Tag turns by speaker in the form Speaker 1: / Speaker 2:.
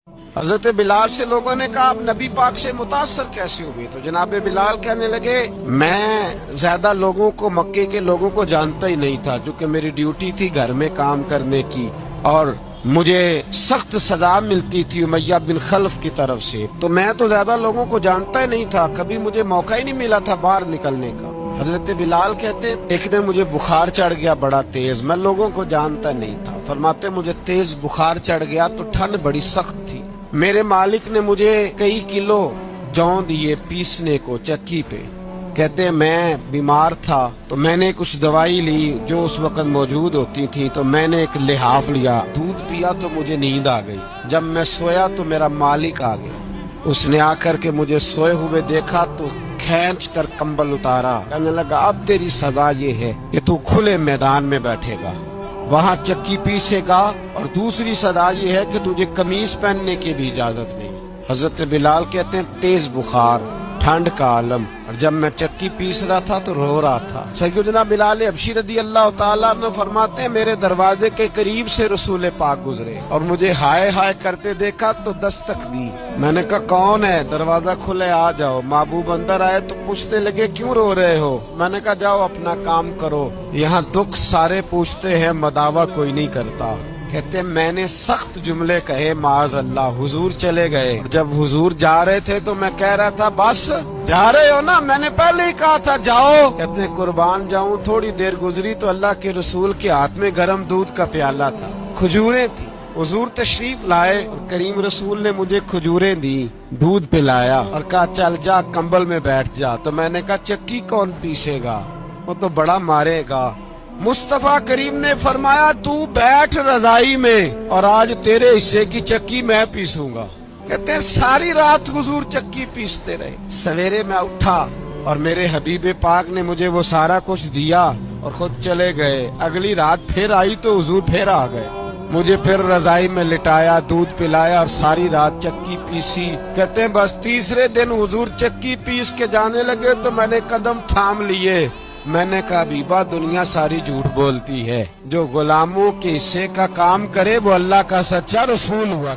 Speaker 1: حضرت بلال سے لوگوں نے کہا آپ نبی پاک سے متاثر کیسے ہوئے؟ تو جناب بلال کہنے لگے میں زیادہ لوگوں کو، مکے کے لوگوں کو جانتا ہی نہیں تھا، کیونکہ میری ڈیوٹی تھی گھر میں کام کرنے کی، اور مجھے سخت سزا ملتی تھی امیہ بن خلف کی طرف سے، تو میں تو زیادہ لوگوں کو جانتا ہی نہیں تھا، کبھی مجھے موقع ہی نہیں ملا تھا باہر نکلنے کا۔ حضرت بلال کہتے ایک دن مجھے بخار چڑھ گیا بڑا تیز، میں لوگوں کو جانتا نہیں تھا، فرماتے مجھے تیز بخار چڑھ گیا تو ٹھنڈ بڑی سخت تھی، میرے مالک نے مجھے کئی کلو جو دیے پیسنے کو چکی پہ، کہتے میں بیمار تھا تو میں نے کچھ دوائی لی جو اس وقت موجود ہوتی تھی، تو میں نے ایک لحاف لیا، دودھ پیا تو مجھے نیند آ گئی، جب میں سویا تو میرا مالک آ گیا، اس نے آ کر کے مجھے سوئے ہوئے دیکھا تو کھینچ کر کمبل اتارا، کہنے لگا اب تیری سزا یہ ہے کہ تو کھلے میدان میں بیٹھے گا، وہاں چکی پیسے گا، اور دوسری سزا یہ ہے کہ تجھے قمیص پہننے کی بھی اجازت نہیں۔ حضرت بلال کہتے ہیں تیز بخار، ٹھنڈ کا عالم، اور جب میں چکی پیس رہا تھا تو رو رہا تھا۔ سیدنا بلال حبشی رضی اللہ تعالیٰ عنہ فرماتے ہیں میرے دروازے کے قریب سے رسول پاک گزرے اور مجھے ہائے ہائے کرتے دیکھا تو دستک دی، میں نے کہا کون ہے؟ دروازہ کھلے آ جاؤ۔ محبوب اندر آئے تو پوچھنے لگے کیوں رو رہے ہو؟ میں نے کہا جاؤ اپنا کام کرو، یہاں دکھ سارے پوچھتے ہیں مداوا کوئی نہیں کرتا۔ کہتے ہیں میں نے سخت جملے کہے معاذ اللہ، حضور چلے گئے، جب حضور جا رہے تھے تو میں کہہ رہا تھا بس جا رہے ہو نا، میں نے پہلے ہی کہا تھا جاؤ۔ کہتے ہیں قربان جاؤں، تھوڑی دیر گزری تو اللہ کے رسول کے ہاتھ میں گرم دودھ کا پیالہ تھا، کھجوریں تھی، حضور تشریف لائے اور کریم رسول نے مجھے کھجوریں دی، دودھ پلایا اور کہا چل جا کمبل میں بیٹھ جا۔ تو میں نے کہا چکی کون پیسے گا؟ وہ تو بڑا مارے گا۔ مصطفیٰ کریم نے فرمایا تو بیٹھ رضائی میں اور آج تیرے حصے کی چکی میں پیسوں گا۔ کہتے ہیں ساری رات حضور چکی پیستے رہے، سویرے میں اٹھا اور میرے حبیب پاک نے مجھے وہ سارا کچھ دیا اور خود چلے گئے۔ اگلی رات پھر آئی تو حضور پھر آ گئے، مجھے پھر رضائی میں لٹایا، دودھ پلایا اور ساری رات چکی پیسی۔ کہتے ہیں بس تیسرے دن حضور چکی پیس کے جانے لگے تو میں نے قدم تھام لیے، میں نے کہا حبیبہ دنیا ساری جھوٹ بولتی ہے، جو غلاموں کے حصے کا کام کرے وہ اللہ کا سچا رسول ہوا۔